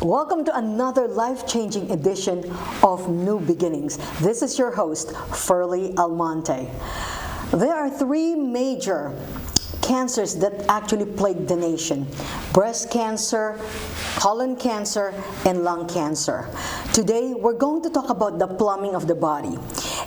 Welcome to another life-changing edition of New Beginnings. This is your host, Ferlie Almonte. There are three major cancers that actually plague the nation: breast cancer, colon cancer, and lung cancer. Today, we're going to talk about the plumbing of the body,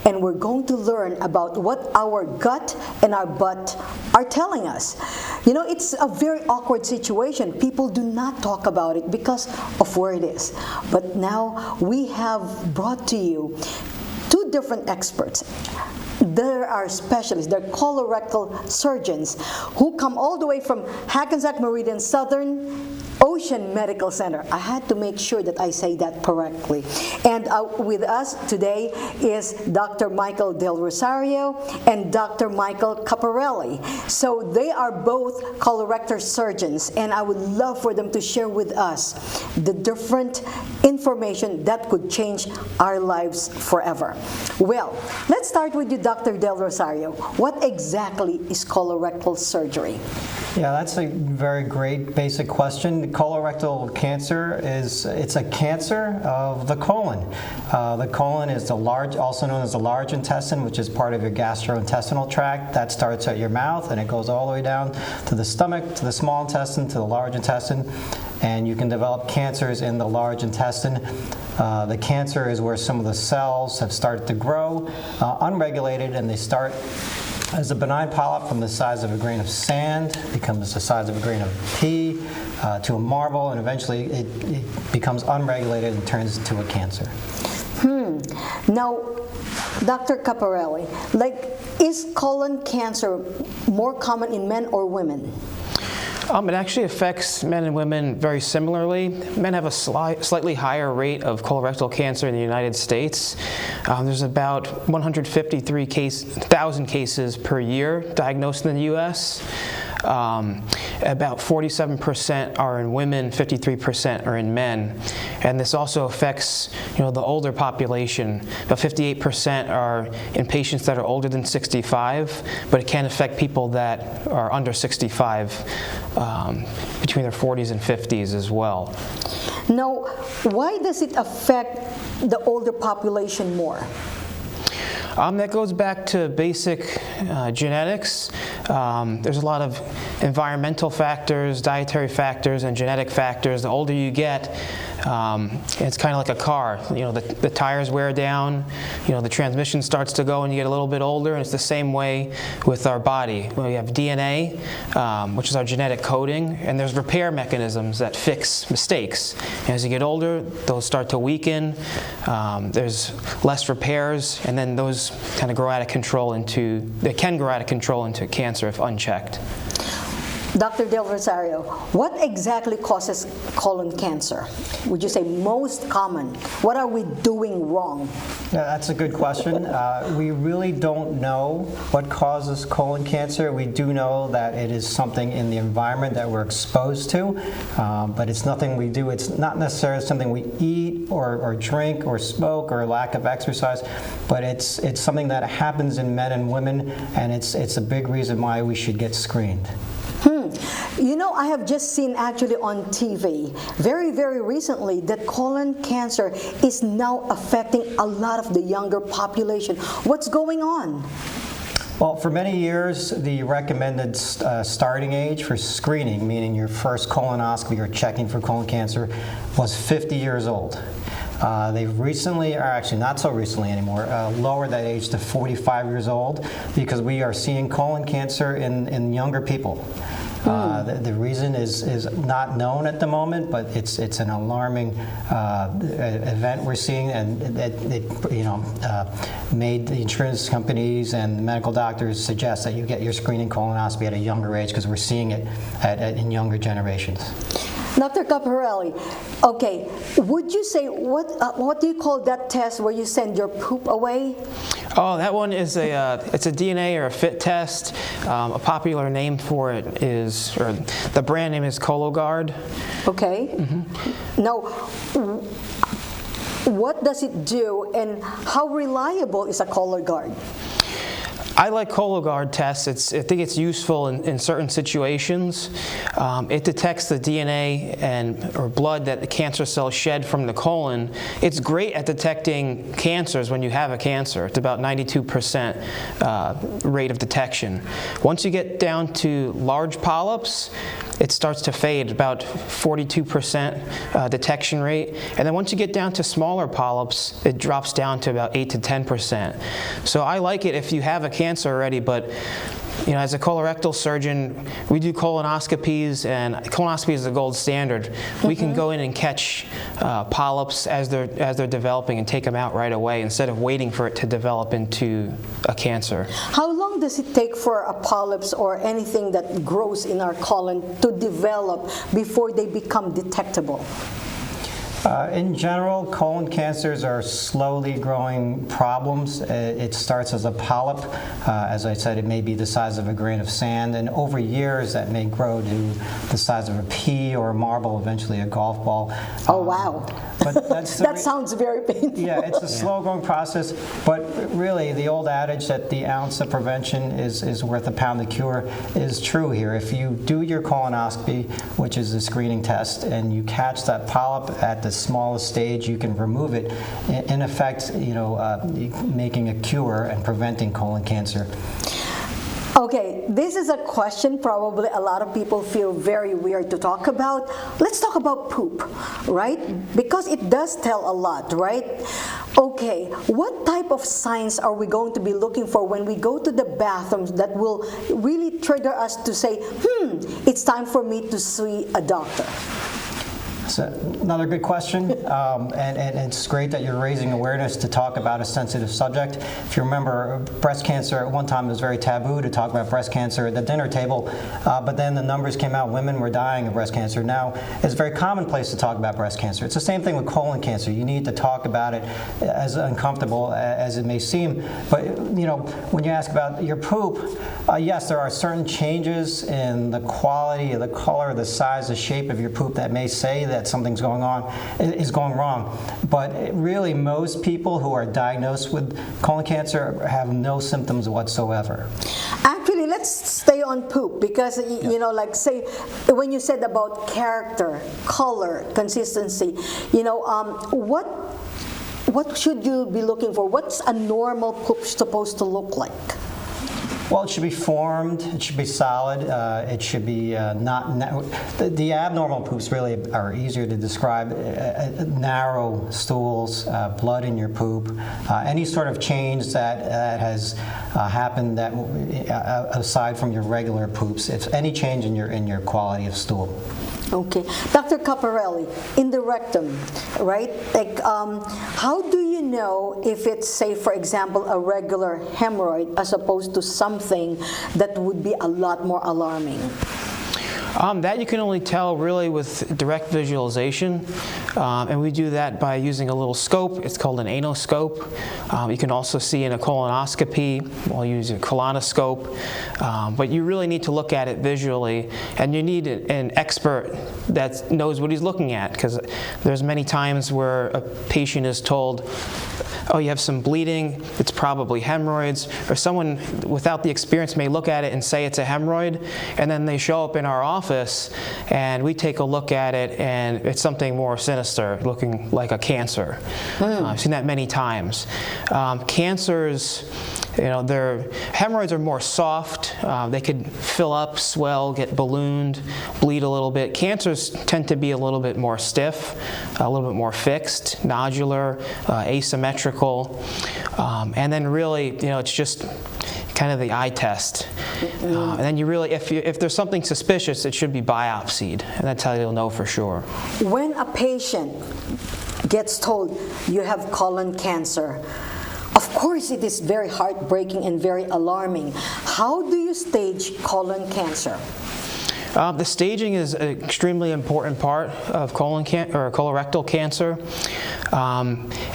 and we're going to learn about what our gut and our butt are telling us. You know, it's a very awkward situation. People do not talk about it because of where it is. But now we have brought to you two different experts. There are specialists, they're colorectal surgeons who come all the way from Hackensack Meridian Southern Ocean Medical Center. I had to make sure that I say that correctly. And with us today is Dr. Michael Del Rosario and Dr. Michael Caparelli. So they are both colorectal surgeons, and I would love for them to share with us the different information that could change our lives forever. Well, let's start with you, Dr. Del Rosario. What exactly is colorectal surgery? Yeah, that's a very great basic question. Colorectal cancer it's a cancer of the colon. The colon is also known as the large intestine, which is part of your gastrointestinal tract. That starts at your mouth and it goes all the way down to the stomach, to the small intestine, to the large intestine, and you can develop cancers in the large intestine. The cancer is where some of the cells have started to grow unregulated, and they start as a benign polyp from the size of a grain of sand, becomes the size of a grain of pea, to a marble, and eventually it becomes unregulated and turns into a cancer. Now, Dr. Caparelli, is colon cancer more common in men or women? It actually affects men and women very similarly. Men have a slightly higher rate of colorectal cancer in the United States. There's about 153,000 cases per year diagnosed in the U.S. About 47% are in women, 53% are in men. And this also affects, the older population. About 58% are in patients that are older than 65, but it can affect people that are under 65, between their 40s and 50s as well. Now, why does it affect the older population more? That goes back to basic genetics. There's a lot of environmental factors, dietary factors, and genetic factors. The older you get, it's kind of like a car. The tires wear down, the transmission starts to go, and you get a little bit older, and it's the same way with our body. We have DNA, which is our genetic coding, and there's repair mechanisms that fix mistakes. And as you get older, those start to weaken, there's less repairs, and then those kind of grow out of control into cancer if unchecked. Dr. Del Rosario, what exactly causes colon cancer? Would you say most common? What are we doing wrong? Yeah, that's a good question. We really don't know what causes colon cancer. We do know that it is something in the environment that we're exposed to, but it's nothing we do. It's not necessarily something we eat or drink or smoke or lack of exercise, but it's something that happens in men and women, and it's a big reason why we should get screened. I have just seen actually on TV very, very recently that colon cancer is now affecting a lot of the younger population. What's going on? Well, for many years, the recommended starting age for screening, meaning your first colonoscopy or checking for colon cancer, was 50 years old. They've recently, or actually not so recently anymore, lowered that age to 45 years old because we are seeing colon cancer in younger people. The reason is not known at the moment, but it's an alarming event we're seeing, and it made the insurance companies and the medical doctors suggest that you get your screening colonoscopy at a younger age because we're seeing it in younger generations. Dr. Caparelli, okay, would you say, what do you call that test where you send your poop away? Oh, that one is it's a DNA or a FIT test. A popular name for it is, or the brand name is Cologuard. Okay. Mm-hmm. Now, what does it do, and how reliable is a Cologuard? I like Cologuard tests. I think it's useful in certain situations. It detects the DNA or blood that the cancer cells shed from the colon. It's great at detecting cancers when you have a cancer. It's about 92% rate of detection. Once you get down to large polyps, it starts to fade, about 42% detection rate. And then once you get down to smaller polyps, it drops down to about 8 to 10%. So I like it if you have a cancer already, but as a colorectal surgeon, we do colonoscopies, and colonoscopy is the gold standard. We can go in and catch polyps as they're developing and take them out right away instead of waiting for it to develop into a cancer. How long does it take for a polyps or anything that grows in our colon to develop before they become detectable? In general, colon cancers are slowly growing problems. It starts as a polyp. As I said, it may be the size of a grain of sand, and over years that may grow to the size of a pea or a marble, eventually a golf ball. Oh, wow. But that's that sounds very painful. Yeah, it's a slow-growing process, but really the old adage that the ounce of prevention is worth a pound of cure is true here. If you do your colonoscopy, which is a screening test, and you catch that polyp at the smallest stage, you can remove it, in effect, making a cure and preventing colon cancer. Okay, this is a question probably a lot of people feel very weird to talk about. Let's talk about poop, right? Because it does tell a lot, right? Okay, what type of signs are we going to be looking for when we go to the bathrooms that will really trigger us to say, it's time for me to see a doctor? So another good question, and it's great that you're raising awareness to talk about a sensitive subject. If you remember, breast cancer, at one time it was very taboo to talk about breast cancer at the dinner table, but then the numbers came out, women were dying of breast cancer. Now it's very commonplace to talk about breast cancer. It's the same thing with colon cancer. You need to talk about it, as uncomfortable as it may seem. But when you ask about your poop, yes, there are certain changes in the quality, the color, the size, the shape of your poop that may say that something's going wrong. But really, most people who are diagnosed with colon cancer have no symptoms whatsoever. Actually, let's stay on poop because, like say, when you said about character, color, consistency, what should you be looking for? What's a normal poop supposed to look like? Well, it should be formed, it should be solid, it should be the abnormal poops really are easier to describe. Narrow stools, blood in your poop, any sort of change that has happened that aside from your regular poops, if any change in your quality of stool. Okay, Dr. Caparelli, in the rectum, right? Like, how do you know if it's, say, for example, a regular hemorrhoid as opposed to something that would be a lot more alarming? That you can only tell really with direct visualization, and we do that by using a little scope. It's called an anoscope. You can also see in a colonoscopy, we'll use a colonoscope, but you really need to look at it visually, and you need an expert that knows what he's looking at, because there's many times where a patient is told, oh, you have some bleeding, it's probably hemorrhoids, or someone without the experience may look at it and say it's a hemorrhoid, and then they show up in our office and we take a look at it and it's something more sinister, looking like a cancer. I've seen that many times. Cancers, their hemorrhoids are more soft. They could fill up, swell, get ballooned, bleed a little bit. Cancers tend to be a little bit more stiff, a little bit more fixed, nodular, asymmetrical, and then really, it's just kind of the eye test. And then you really, if there's something suspicious, it should be biopsied, and that's how you'll know for sure. When a patient gets told you have colon cancer, of course it is very heartbreaking and very alarming. How do you stage colon cancer? The staging is an extremely important part of colorectal cancer.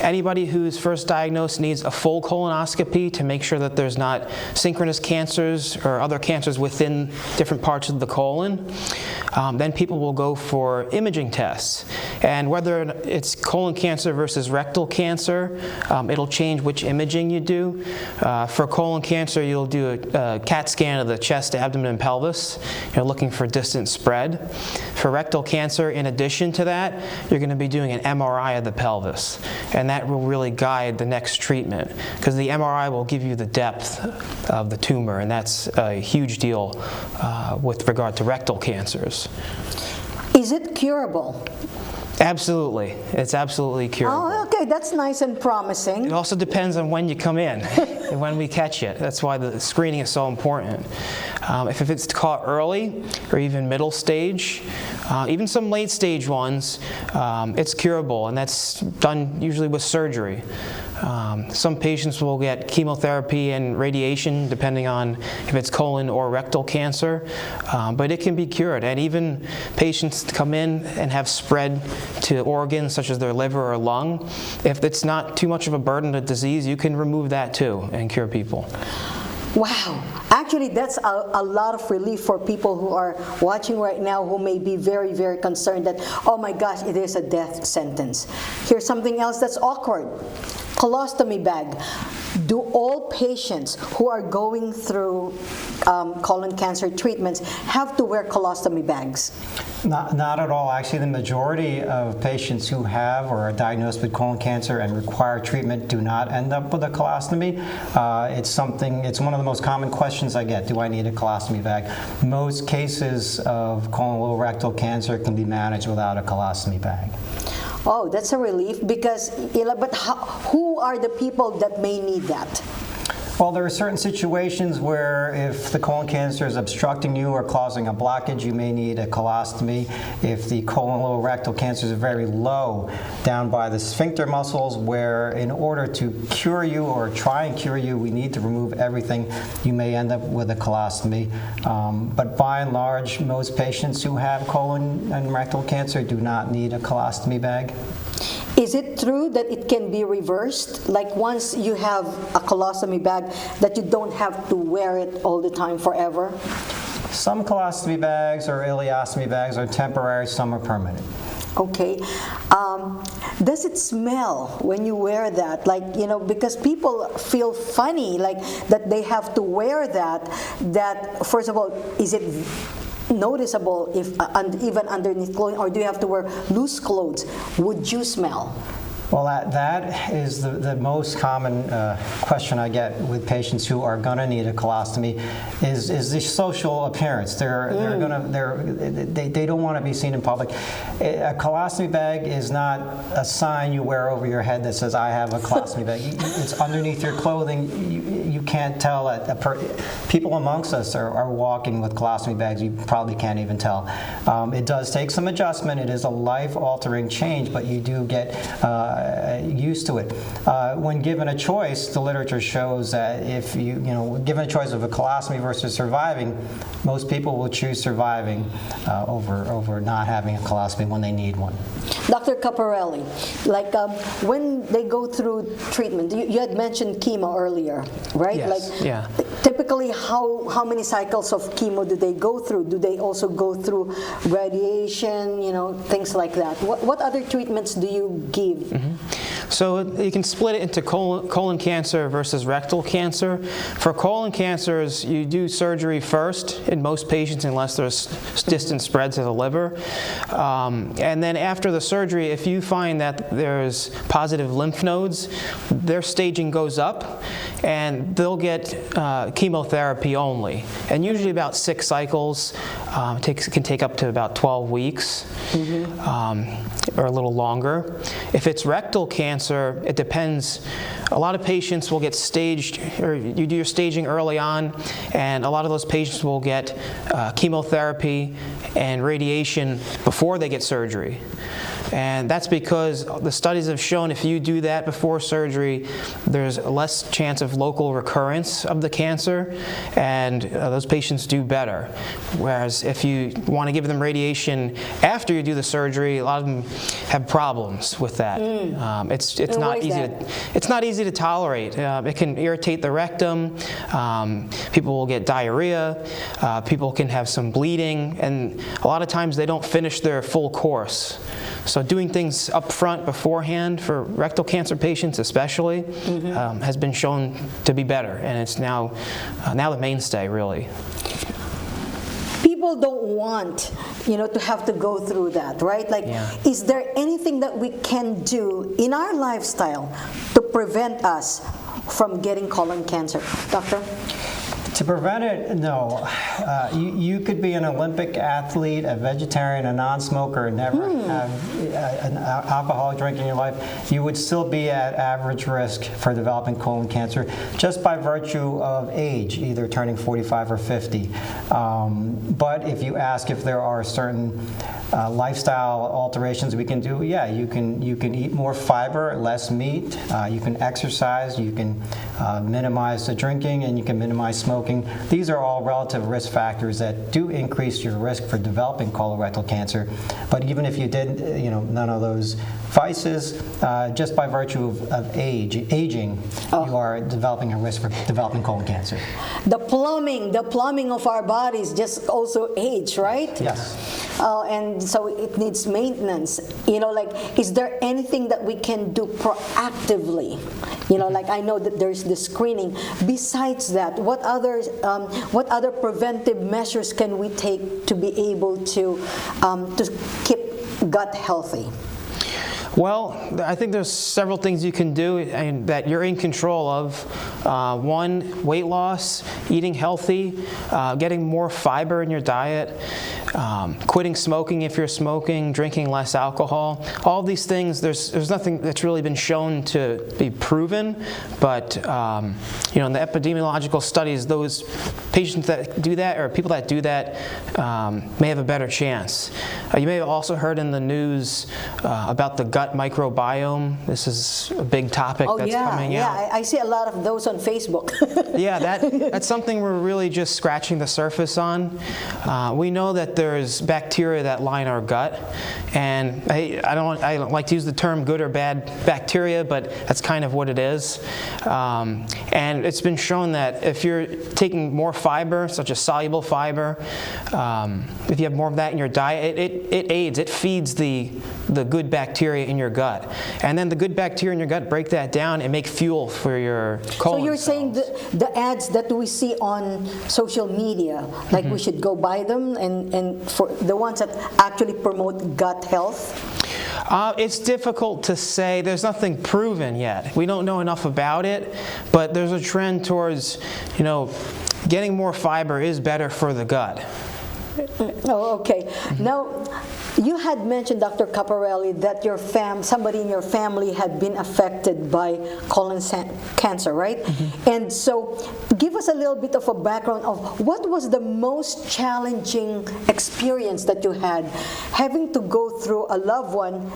Anybody who's first diagnosed needs a full colonoscopy to make sure that there's not synchronous cancers or other cancers within different parts of the colon. then people will go for imaging tests. And whether it's colon cancer versus rectal cancer, it'll change which imaging you do. For colon cancer, you'll do a CAT scan of the chest, abdomen, and pelvis. You're looking for distant spread. For rectal cancer, in addition to that, you're going to be doing an MRI of the pelvis. And that will really guide the next treatment, because the MRI will give you the depth of the tumor, and that's a huge deal with regard to rectal cancers. Is it curable? Absolutely. It's absolutely curable. Oh, okay, that's nice and promising. It also depends on when you come in and when we catch it. That's why the screening is so important. If it's caught early or even middle stage, even some late stage ones, it's curable, and that's done usually with surgery. Some patients will get chemotherapy and radiation depending on if it's colon or rectal cancer, but it can be cured. And even patients come in and have spread to organs such as their liver or lung. If it's not too much of a burden of disease, you can remove that too and cure people. Wow. Actually, that's a lot of relief for people who are watching right now who may be very, very concerned that, oh my gosh, it is a death sentence. Here's something else that's awkward. Colostomy bag. Do all patients who are going through colon cancer treatments have to wear colostomy bags? Not at all. Actually, the majority of patients who have or are diagnosed with colon cancer and require treatment do not end up with a colostomy. It's one of the most common questions I get. Do I need a colostomy bag? Most cases of colorectal cancer can be managed without a colostomy bag. Oh, that's a relief, because, but who are the people that may need that? Well, there are certain situations where if the colon cancer is obstructing you or causing a blockage, you may need a colostomy. If the colorectal cancer is very low down by the sphincter muscles, where in order to cure you or try and cure you, we need to remove everything, you may end up with a colostomy. But by and large, most patients who have colon and rectal cancer do not need a colostomy bag. Is it true that it can be reversed? Like once you have a colostomy bag, that you don't have to wear it all the time forever? Some colostomy bags or ileostomy bags are temporary, some are permanent. Okay. Does it smell when you wear that? Like, because people feel funny, like that they have to wear that, first of all, is it noticeable if even underneath clothing, or do you have to wear loose clothes? Would you smell? Well, that is the most common question I get with patients who are going to need a colostomy is the social appearance. They don't want to be seen in public. A colostomy bag is not a sign you wear over your head that says I have a colostomy bag. It's underneath your clothing. You can't tell people amongst us are walking with colostomy bags. You probably can't even tell. It does take some adjustment. It is a life-altering change, but you do get used to it. When given a choice, the literature shows that if given a choice of a colostomy versus surviving, most people will choose surviving over not having a colostomy when they need one. Dr. Caparelli, like when they go through treatment, you had mentioned chemo earlier, right? Yes. Yeah. Typically, how many cycles of chemo do they go through? Do they also go through radiation, things like that? What other treatments do you give? Mm-hmm. So you can split it into colon cancer versus rectal cancer. For colon cancers, you do surgery first in most patients unless there's distant spread to the liver. And then after the surgery, if you find that there's positive lymph nodes, their staging goes up and they'll get chemotherapy only. And usually about 6 cycles can take up to about 12 weeks. Mm-hmm. Or a little longer. If it's rectal cancer, it depends. A lot of patients will get staged, or you do your staging early on, and a lot of those patients will get chemotherapy and radiation before they get surgery. And that's because the studies have shown if you do that before surgery, there's less chance of local recurrence of the cancer, and those patients do better. Whereas if you want to give them radiation after you do the surgery, a lot of them have problems with that. It's not easy to tolerate. It can irritate the rectum. People will get diarrhea. People can have some bleeding, and a lot of times they don't finish their full course. So doing things up front beforehand for rectal cancer patients especially has been shown to be better, and it's now the mainstay, really. People don't want, to have to go through that, right? Like, is there anything that we can do in our lifestyle to prevent us from getting colon cancer? Doctor? To prevent it, no. You could be an Olympic athlete, a vegetarian, a non-smoker, and never have an alcoholic drink in your life. You would still be at average risk for developing colon cancer just by virtue of age, either turning 45 or 50. But if you ask if there are certain lifestyle alterations we can do, you can eat more fiber, less meat. You can exercise. You can minimize the drinking, and you can minimize smoking. These are all relative risk factors that do increase your risk for developing colorectal cancer. But even if you did, none of those vices, just by virtue of aging, you are developing a risk for developing colon cancer. The plumbing of our bodies just also age, right? Yes. And so it needs maintenance. Is there anything that we can do proactively? I know that there's the screening. Besides that, what other preventive measures can we take to be able to keep gut healthy? Well, I think there's several things you can do and that you're in control of. One, weight loss, eating healthy, getting more fiber in your diet, quitting smoking if you're smoking, drinking less alcohol. All these things, there's nothing that's really been shown to be proven, but in the epidemiological studies, those patients that do that or people that do that may have a better chance. You may have also heard in the news about the gut microbiome. This is a big topic that's coming out. Yeah, I see a lot of those on Facebook. Yeah, that's something we're really just scratching the surface on. We know that there's bacteria that line our gut, and I don't like to use the term good or bad bacteria, but that's kind of what it is. And it's been shown that if you're taking more fiber, such as soluble fiber, if you have more of that in your diet, it feeds the good bacteria in your gut. And then the good bacteria in your gut break that down and make fuel for your colon So you're cells. saying the ads that we see on social media, like we should go buy them, and for the ones that actually promote gut health? It's difficult to say. There's nothing proven yet. We don't know enough about it, but there's a trend towards, getting more fiber is better for the gut. Oh, okay. Now, you had mentioned, Dr. Caparelli, that somebody in your family had been affected by colon cancer, right? And so, give us a little bit of a background of what was the most challenging experience that you had having to go through a loved one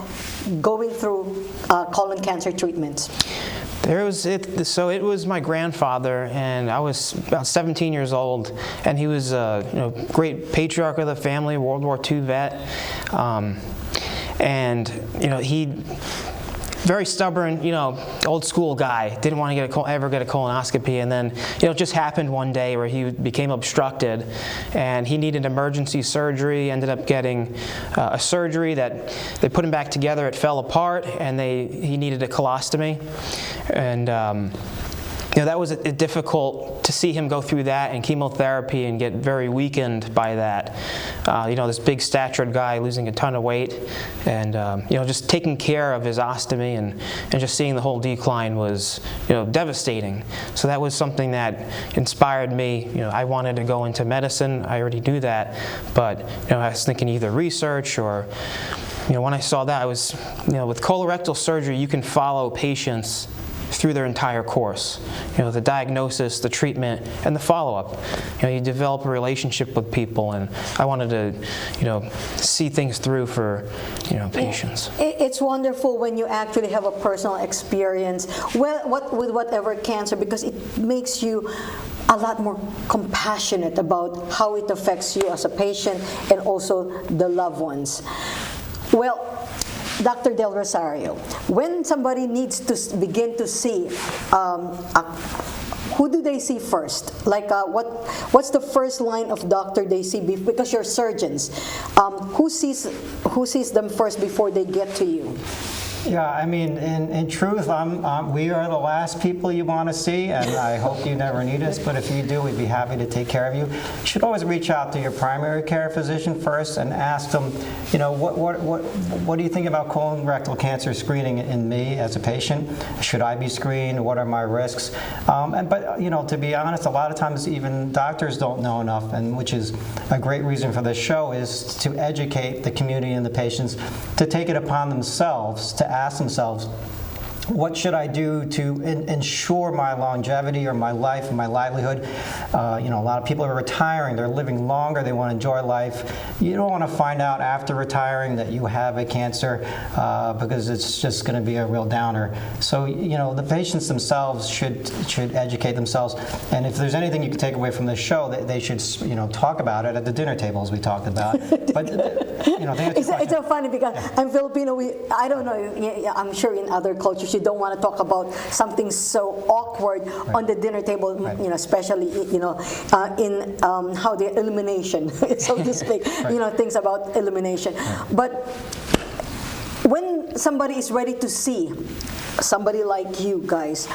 going through colon cancer treatments. So it was my grandfather, and I was about 17 years old, and he was a great patriarch of the family, World War II vet, and he very stubborn, old school guy. Didn't want to ever get a colonoscopy, and then it just happened one day where he became obstructed, and he needed emergency surgery. Ended up getting a surgery that they put him back together. It fell apart, and he needed a colostomy, and that was difficult to see him go through that and chemotherapy and get very weakened by that. This big statured guy losing a ton of weight, and just taking care of his ostomy and just seeing the whole decline was devastating. So that was something that inspired me. I wanted to go into medicine. I already knew that, but I was thinking either research or when I saw that, I was with colorectal surgery, you can follow patients through their entire course. The diagnosis, the treatment, and the follow-up. You develop a relationship with people, and I wanted to, see things through for, patients. It's wonderful when you actually have a personal experience with whatever cancer, because it makes you a lot more compassionate about how it affects you as a patient and also the loved ones. Well, Dr. Del Rosario, when somebody needs to begin to see, who do they see first? Like, what's the first line of doctor they see? Because you're surgeons, who sees them first before they get to you? Yeah, I mean, in truth, we are the last people you want to see, and I hope you never need us, but if you do, we'd be happy to take care of you. You should always reach out to your primary care physician first and ask them, what do you think about colorectal cancer screening in me as a patient? Should I be screened? What are my risks? But to be honest, a lot of times even doctors don't know enough, and which is a great reason for this show, is to educate the community and the patients to take it upon themselves to ask themselves, what should I do to ensure my longevity or my life and my livelihood? A lot of people are retiring, they're living longer, they want to enjoy life. You don't want to find out after retiring that you have a cancer because it's just going to be a real downer. So, the patients themselves should educate themselves. And if there's anything you can take away from this show, they should, talk about it at the dinner table, as we talked about. But, it's so funny because I'm Filipino. I don't know, I'm sure in other cultures, you don't want to talk about something so awkward on the dinner table, especially in how the elimination, so to speak, things about elimination. But when somebody is ready to see somebody like you guys,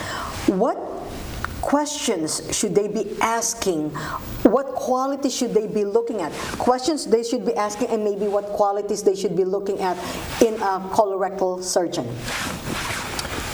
what questions should they be asking? What qualities should they be looking at? Questions they should be asking, and maybe what qualities they should be looking at in a colorectal surgeon.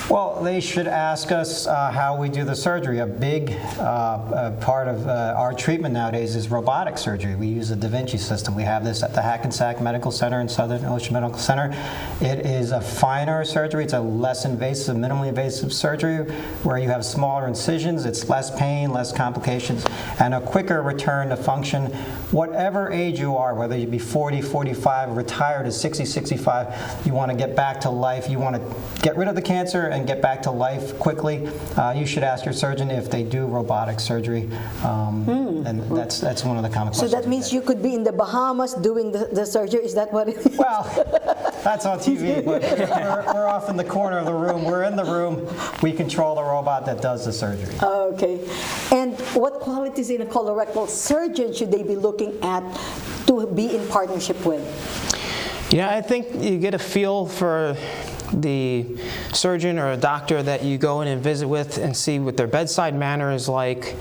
Well, they should ask us how we do the surgery. A big part of our treatment nowadays is robotic surgery. We use the Da Vinci system. We have this at the Hackensack Medical Center and Southern Ocean Medical Center. It is a finer surgery. It's a less invasive, minimally invasive surgery where you have smaller incisions. It's less pain, less complications, and a quicker return to function. Whatever age you are, whether you be 40, 45, retired at 60, 65, you want to get back to life. You want to get rid of the cancer and get back to life quickly, you should ask your surgeon if they do robotic surgery, and that's one of the common questions. So that means you could be in the Bahamas doing the surgery. Is that what it is? Well, that's on TV, but we're off in the corner of the room. We're in the room. We control the robot that does the surgery. Okay. And what qualities in a colorectal surgeon should they be looking at to be in partnership with? I think you get a feel for the surgeon or a doctor that you go in and visit with and see what their bedside manner is like.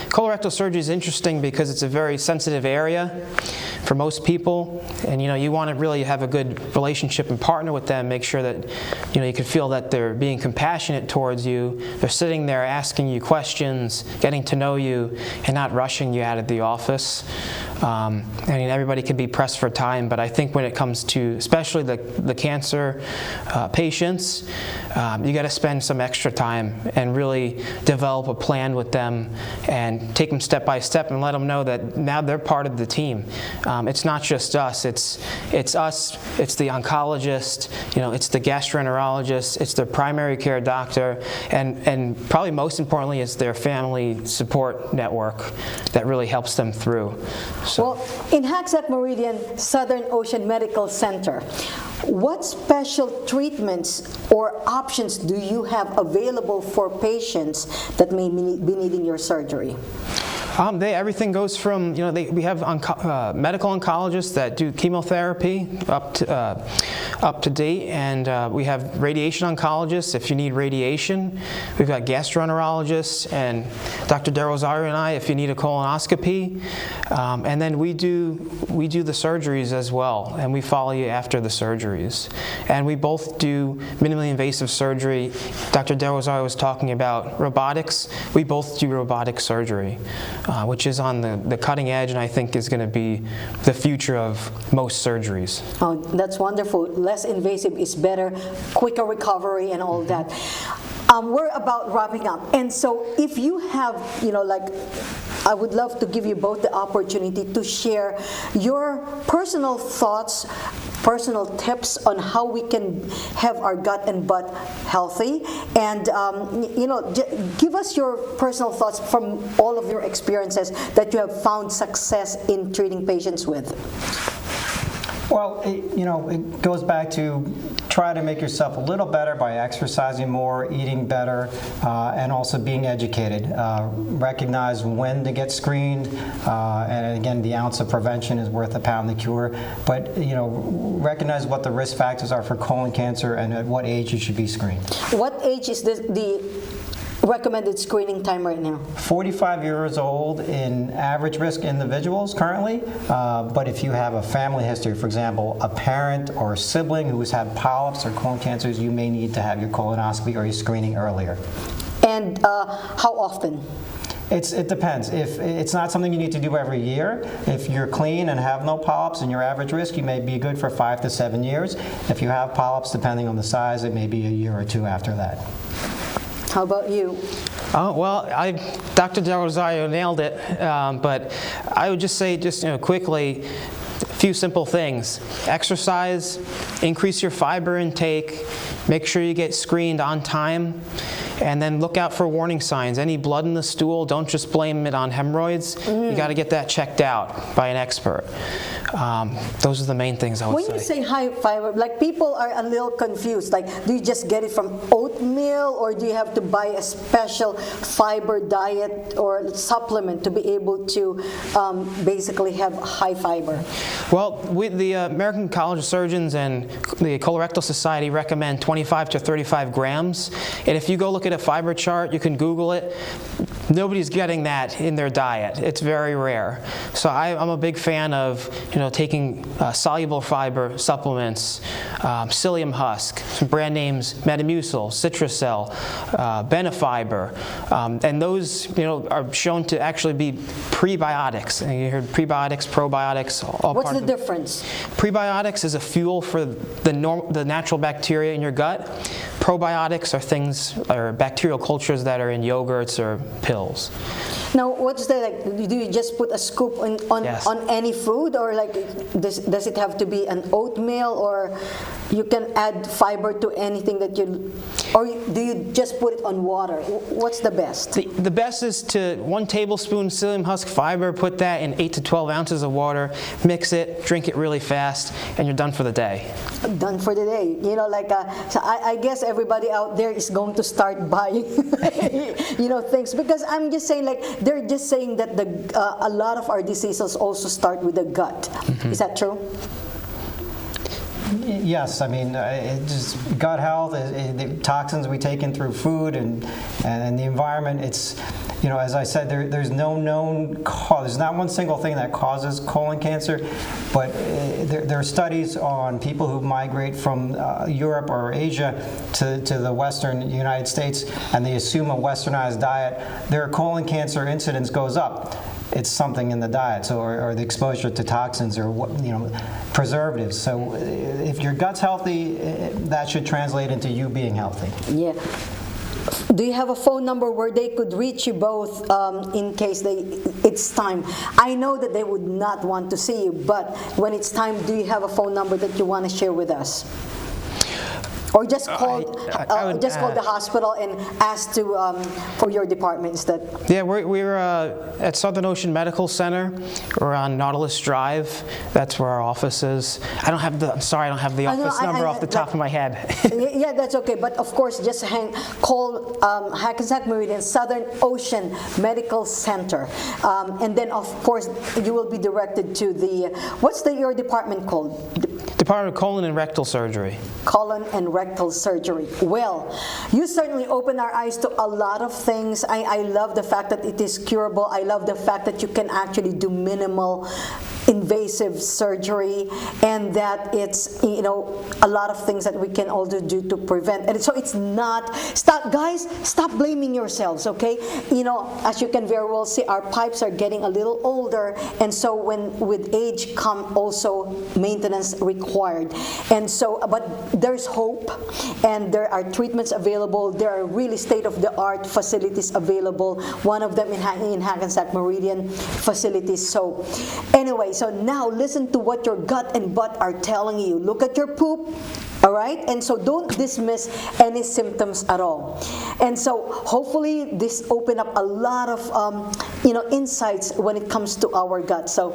Colorectal surgery is interesting because it's a very sensitive area for most people, and you want to really have a good relationship and partner with them, make sure that you can feel that they're being compassionate towards you, they're sitting there asking you questions, getting to know you, and not rushing you out of the office. Everybody can be pressed for time, but I think when it comes to especially the cancer patients, you got to spend some extra time and really develop a plan with them and take them step by step and let them know that now they're part of the team. It's not just us. It's us. It's the oncologist. It's the gastroenterologist. It's the primary care doctor, and probably most importantly, it's their family support network that really helps them through. Well, in Hackensack Meridian Southern Ocean Medical Center, what special treatments or options do you have available for patients that may be needing your surgery? Everything goes from, we have medical oncologists that do chemotherapy up to date, and we have radiation oncologists if you need radiation. We've got gastroenterologists and Dr. Del Rosario and I if you need a colonoscopy, and then we do the surgeries as well, and we follow you after the surgeries. And we both do minimally invasive surgery. Dr. Del Rosario was talking about robotics. We both do robotic surgery. which is on the cutting edge, and I think is going to be the future of most surgeries. Oh, that's wonderful. Less invasive is better, quicker recovery and all that. We're about wrapping up. And so if you have, I would love to give you both the opportunity to share your personal thoughts, personal tips on how we can have our gut and butt healthy. And, give us your personal thoughts from all of your experiences that you have found success in treating patients with. Well, it goes back to try to make yourself a little better by exercising more, eating better, and also being educated. Recognize when to get screened, and again, the ounce of prevention is worth a pound of cure. But recognize what the risk factors are for colon cancer and at what age you should be screened. What age is the recommended screening time right now? 45 years old in average risk individuals currently, but if you have a family history, for example, a parent or a sibling who has had polyps or colon cancers, you may need to have your colonoscopy or your screening earlier. And how often? It depends. If it's not something you need to do every year, if you're clean and have no polyps and your average risk, you may be good for 5 to 7 years. If you have polyps, depending on the size, it may be a year or two after that. How about you? Well, Dr. Del Rosario nailed it, but I would just say, quickly, a few simple things. Exercise, increase your fiber intake, make sure you get screened on time, and then look out for warning signs. Any blood in the stool, don't just blame it on hemorrhoids. You got to get that checked out by an expert. Those are the main things I would say. When you say high fiber, like people are a little confused. Like, do you just get it from oatmeal, or do you have to buy a special fiber diet or supplement to be able to basically have high fiber? Well, the American College of Surgeons and the Colorectal Society recommend 25 to 35 grams. And if you go look at a fiber chart, you can Google it. Nobody's getting that in their diet. It's very rare. So I'm a big fan of taking soluble fiber supplements, psyllium husk, some brand names, Metamucil, Citracel, Benefiber, and those are shown to actually be prebiotics. And you heard prebiotics, probiotics. All What's the difference? Prebiotics is a fuel for the natural bacteria in your gut. Probiotics are bacterial cultures that are in yogurts or pills. Now, what's do you just put a scoop on any food, or does it have to be an oatmeal, or you can add fiber to anything or do you just put it on water? What's the best? The best is to 1 tablespoon psyllium husk fiber, put that in 8 to 12 ounces of water, mix it, drink it really fast, and you're done for the day. Done for the day. So I guess everybody out there is going to start buying, things, because I'm just saying, they're just saying that a lot of our diseases also start with the gut. Mm-hmm. Is that true? Yes, I mean, just gut health, the toxins we take in through food and the environment. It's, as I said, there's no known cause. There's not one single thing that causes colon cancer, but there are studies on people who migrate from Europe or Asia to the Western United States, and they assume a Westernized diet. Their colon cancer incidence goes up. It's something in the diet, or the exposure to toxins or preservatives. So if your gut's healthy, that should translate into you being healthy. Yeah. Do you have a phone number where they could reach you both in case it's time? I know that they would not want to see you, but when it's time, do you have a phone number that you want to share with us? Or just call the hospital and ask for your department instead. Yeah, we're at Southern Ocean Medical Center. We're on Nautilus Drive. That's where our office is. I don't have the office number off the top of my head. Yeah, that's okay. But of course, just call Hackensack Meridian Southern Ocean Medical Center, and then of course you will be directed to what's your department called? Department of Colon and Rectal Surgery. Colon and rectal surgery. Well, you certainly open our eyes to a lot of things. I love the fact that it is curable. I love the fact that you can actually do minimal invasive surgery, and that it's, you know, a lot of things that we can also do to prevent. And so it's not, guys, stop blaming yourselves, okay? You know, as you can very well see, our pipes are getting a little older, and so with age come also maintenance required. And so, but there's hope, and there are treatments available. There are really state-of-the-art facilities available. One of them in Hackensack Meridian facilities. So anyway, so now listen to what your gut and butt are telling you. Look at your poop, all right? And so don't dismiss any symptoms at all. And so hopefully this opened up a lot of you know, insights when it comes to our gut. So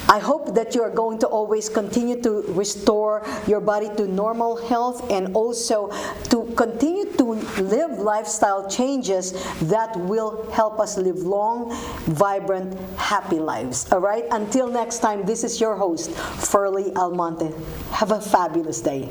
I hope that you are going to always continue to restore your body to normal health, and also to continue to live lifestyle changes that will help us live long, vibrant, happy lives. All right? Until next time, this is your host, Ferlie Almonte. Have a fabulous day.